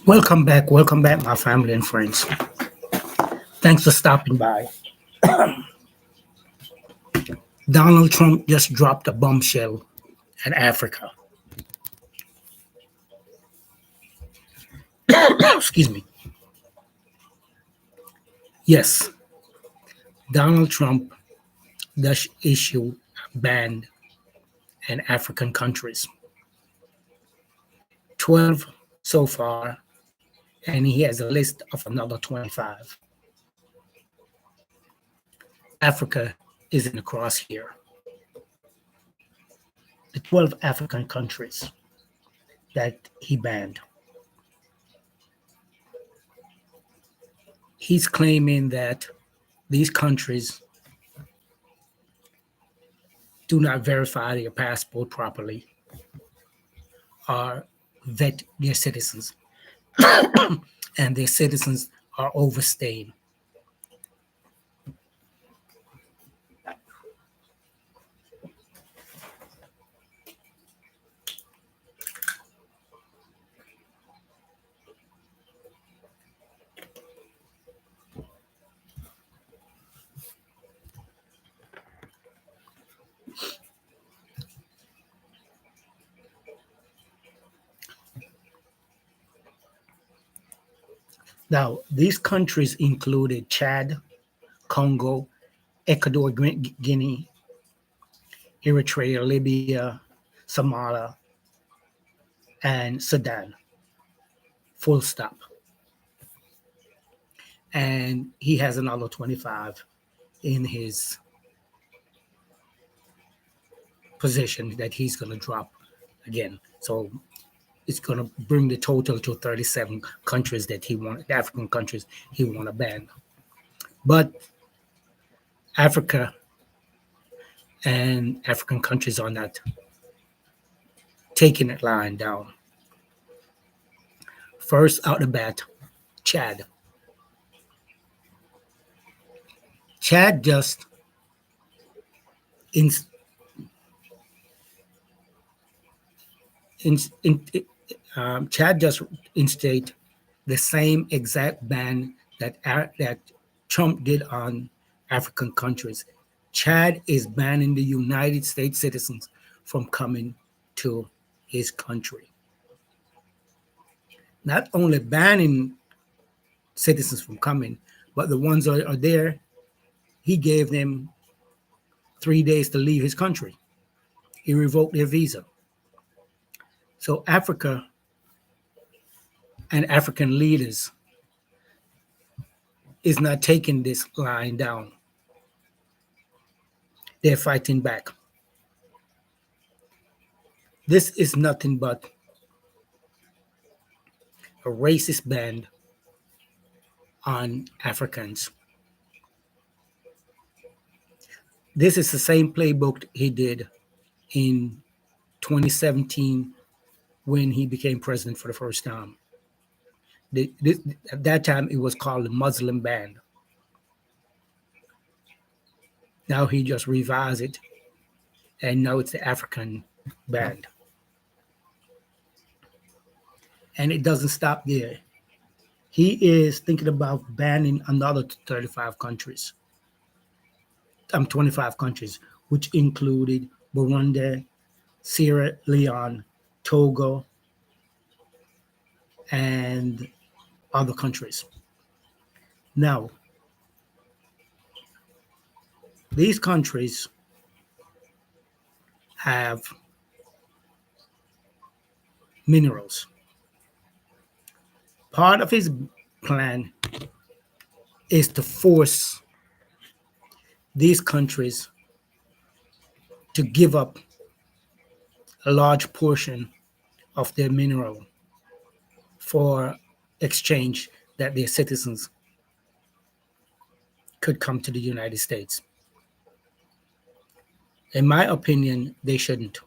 Welcome back, my family and friends. Thanks for stopping by. Donald Trump just dropped a bombshell in Africa. Excuse me. Yes, Donald Trump does issue a ban in African countries. 12 so far, and he has a list of another 25. Africa is in the crosshair. The 12 African countries that he banned. He's claiming that these countries do not verify their passport properly or vet their citizens, and their citizens are overstaying. Now, these countries included Chad, Congo, Ecuador, Guinea, Eritrea, Libya, Somalia, and Sudan. Full stop. And he has another 25 in his position that he's going to drop again. So it's going to bring the total to 37 countries that he want, African countries he want to ban. But Africa and African countries are not taking it lying down. First out the bat, Chad. Chad just in, in Chad just instate the same exact ban that Trump did on African countries. Chad is banning the United States citizens from coming to his country. Not only banning citizens from coming, but the ones that are there, he gave them 3 days to leave his country. He revoked their visa. So Africa and African leaders is not taking this line down. They're fighting back. This is nothing but a racist ban on Africans. This is the same playbook he did in 2017 when he became president for the first time. At that time, it was called the Muslim ban. Now he just revised it, and now it's the African ban. And it doesn't stop there. He is thinking about banning another 35 countries. 25 countries, which included Burundi, Sierra Leone, Togo, and other countries. Now, these countries have minerals. Part of his plan is to force these countries to give up a large portion of their mineral for exchange that their citizens could come to the United States. In my opinion, they shouldn't.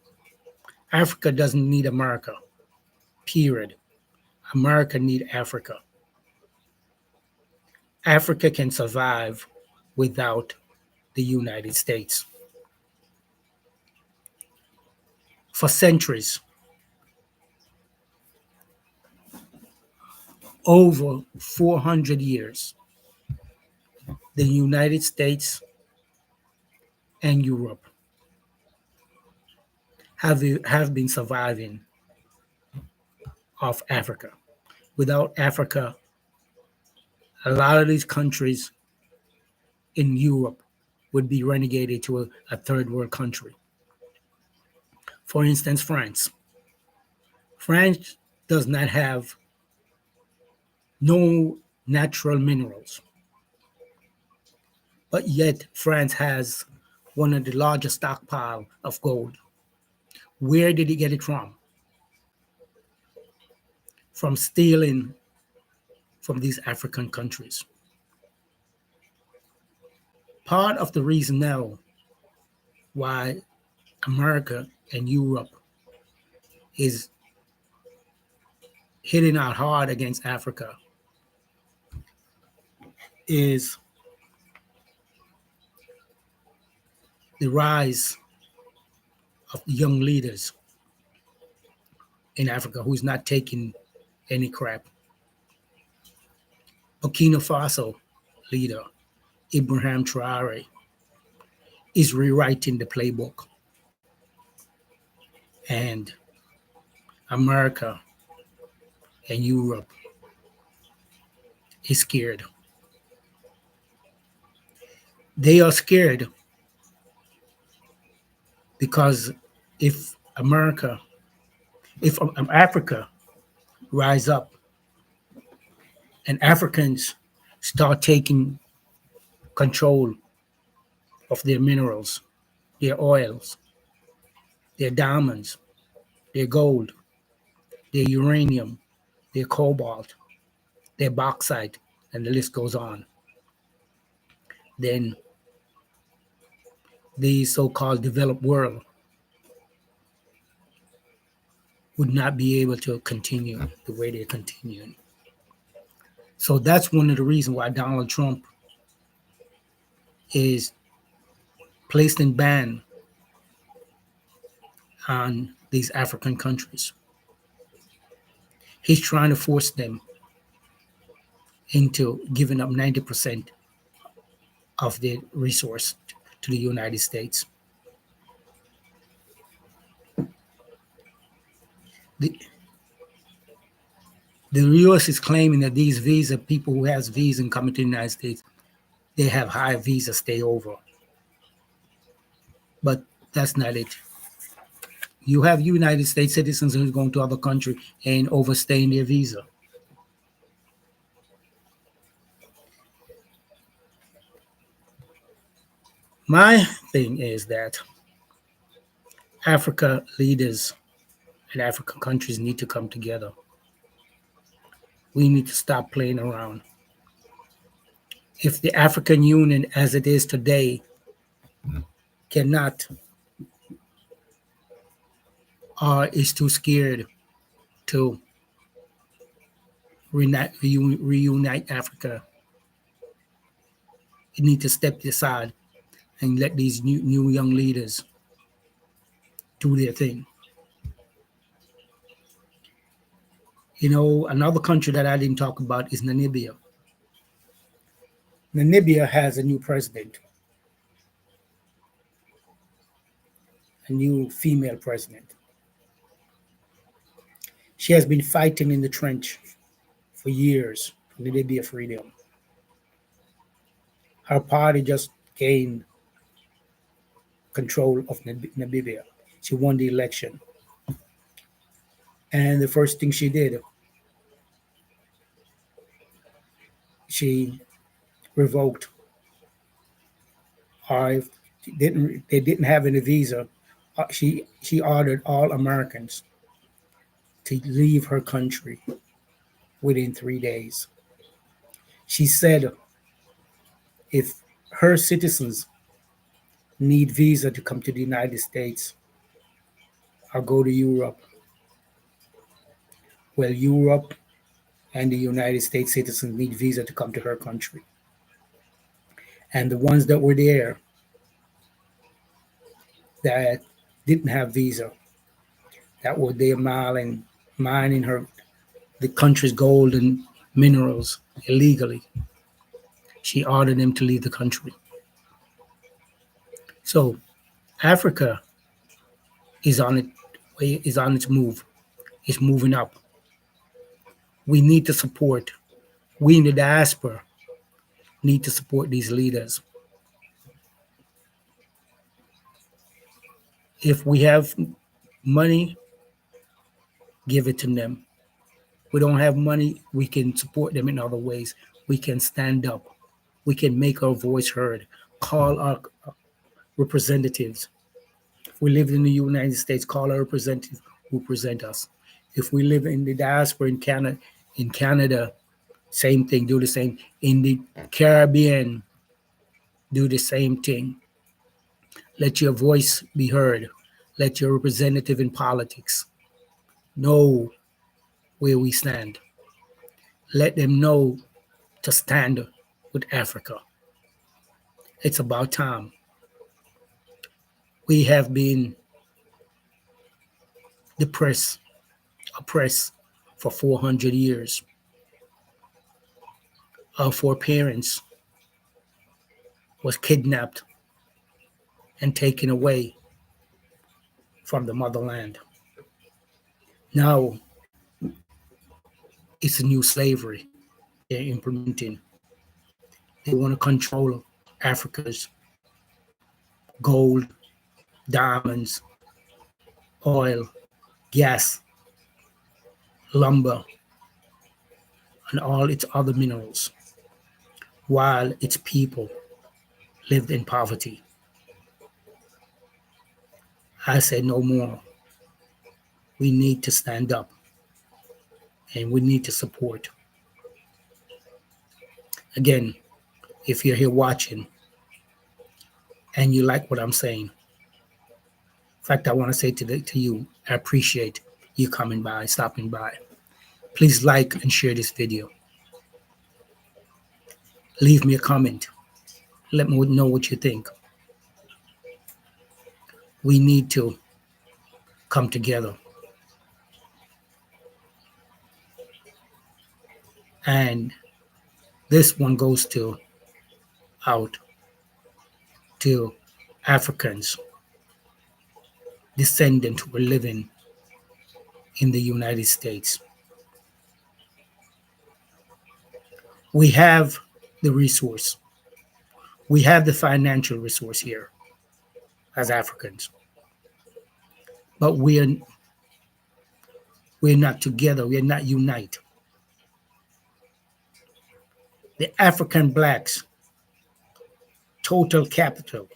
Africa doesn't need America, period. America need Africa. Africa can survive without the United States. For centuries, over 400 years, the United States and Europe have been surviving off Africa. Without Africa, a lot of these countries in Europe would be renegated to a third world country. For instance, France. France does not have no natural minerals, but yet France has one of the largest stockpile of gold. Where did he get it from? From stealing from these African countries. Part of the reason now why America and Europe is hitting out hard against Africa is the rise of the young leaders in Africa who's not taking any crap. Burkina Faso leader Ibrahim Traore is rewriting the playbook. And America and Europe is scared. They are scared because if Africa rise up and Africans start taking control of their minerals, their oils, their diamonds, their gold, their uranium, their cobalt, their bauxite, and the list goes on, then the so-called developed world would not be able to continue the way they're continuing. So that's one of the reasons why Donald Trump is placing ban on these African countries. He's trying to force them into giving up 90% of their resource to the United States. The U.S. is claiming that these people who has visa and coming to the United States, they have high visa stay over. But that's not it. You have United States citizens who's going to other country and overstaying their visa. My thing is that Africa leaders and African countries need to come together. We need to stop playing around. If the African Union, as it is today, cannot or is too scared to reunite Africa, it needs to step aside and let these new young leaders do their thing. You know, another country that I didn't talk about is Namibia. Namibia has a new president, a new female president. She has been fighting in the trench for years for Namibia freedom. Her party just gained control of Namibia. She won the election. And the first thing she did, she revoked, or if they didn't have any visa, she ordered all Americans to leave her country within 3 days. She said if her citizens need visa to come to the United States or go to Europe, well, Europe and the United States citizens need visa to come to her country. And the ones that were there that didn't have visa, that were there mining the country's gold and minerals illegally. She ordered them to leave the country. So Africa is on its move. It's moving up. We need to support. We in the diaspora need to support these leaders. If we have money, give it to them. We don't have money, we can support them in other ways. We can stand up. We can make our voice heard. Call our representatives. If we live in the United States, call our representatives who present us. If we live in the diaspora in Canada, same thing, do the same. In the Caribbean, do the same thing. Let your voice be heard. Let your representative in politics know where we stand. Let them know to stand with Africa. It's about time. We have been oppressed for 400 years. Our foreparents was kidnapped and taken away from the motherland. Now it's a new slavery they're implementing. They want to control Africa's gold, diamonds, oil, gas, lumber, and all its other minerals, while its people lived in poverty. I said no more. We need to stand up and we need to support. Again, if you're here watching and you like what I'm saying, in fact, I want to say to you, I appreciate you coming by, stopping by. Please like and share this video. Leave me a comment. Let me know what you think. We need to come together. And this one goes out to Africans, descendants who were living in the United States. We have the resource. We have the financial resource here as Africans. But we're not together. We're not united. The African blacks, total capital,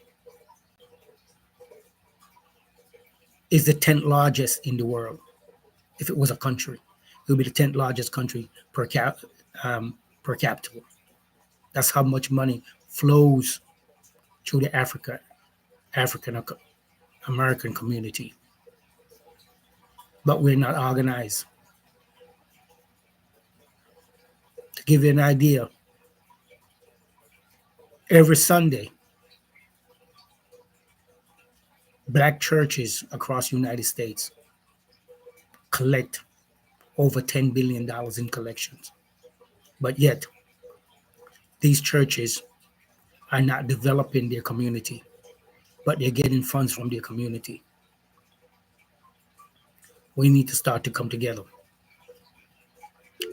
is the 10th largest in the world. If it was a country, it would be the 10th largest country per capita. That's how much money flows through the African American community. But we're not organized. To give you an idea, every Sunday, black churches across the United States collect over $10 billion in collections. But yet, these churches are not developing their community, but they're getting funds from their community. We need to start to come together.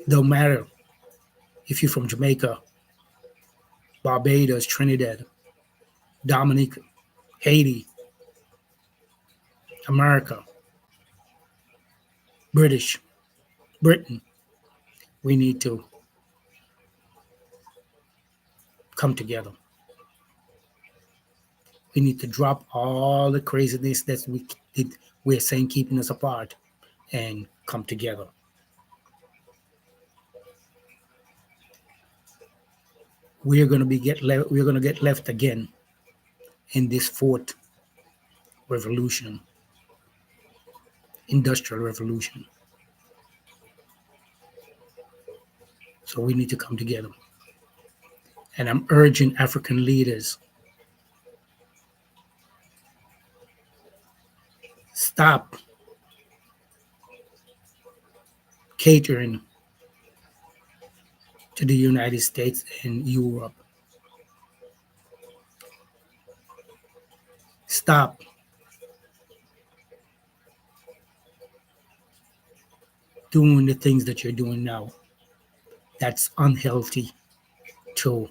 Don't matter if you're from Jamaica, Barbados, Trinidad, Dominica, Haiti, America, Britain. We need to come together. We need to drop all the craziness that we're saying keeping us apart and come together. We're going to get left again in this fourth revolution, industrial revolution. So we need to come together. And I'm urging African leaders, stop catering to the United States and Europe. Stop doing the things that you're doing now. That's unhealthy to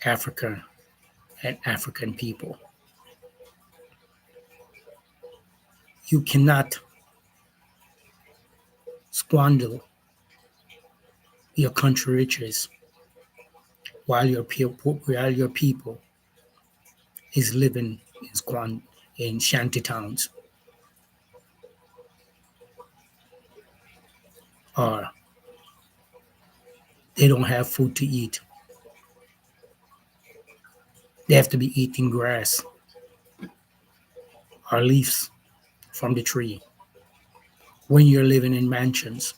Africa and African people. You cannot squander your country riches while your people is living in shanty towns or they don't have food to eat. They have to be eating grass or leaves from the tree when you're living in mansions.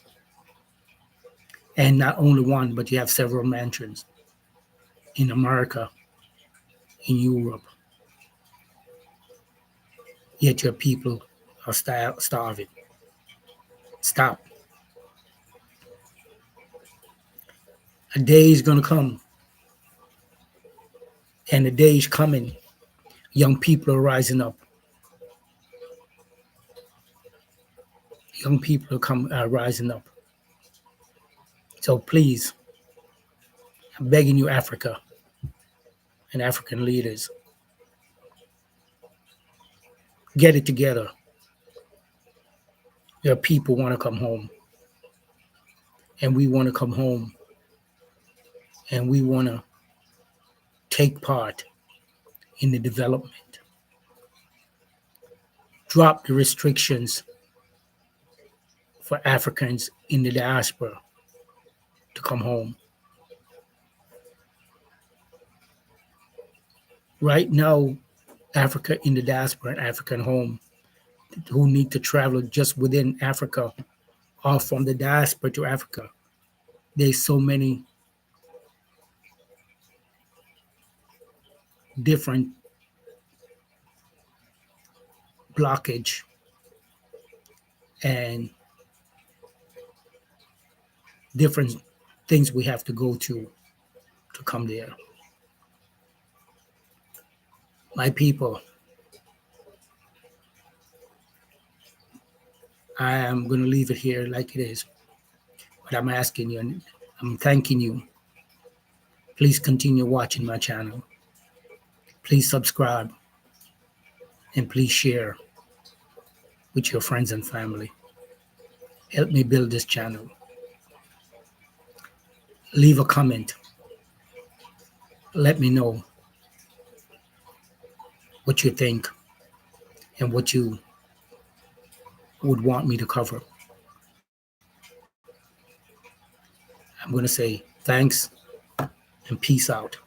And not only one, but you have several mansions in America, in Europe. Yet your people are starving. Stop. A day is going to come, and the day is coming. Young people are rising up. Young people are rising up. So please, I'm begging you, Africa and African leaders, get it together. Your people want to come home, and we want to come home, and we want to take part in the development. Drop the restrictions for Africans in the diaspora to come home. Right now, Africa in the diaspora and African home who need to travel just within Africa or from the diaspora to Africa. There's so many different blockage and different things we have to go to come there. My people, I am going to leave it here like it is, but I'm asking you and I'm thanking you. Please continue watching my channel. Please subscribe and please share with your friends and family. Help me build this channel. Leave a comment. Let me know what you think and what you would want me to cover. I'm going to say thanks and peace out.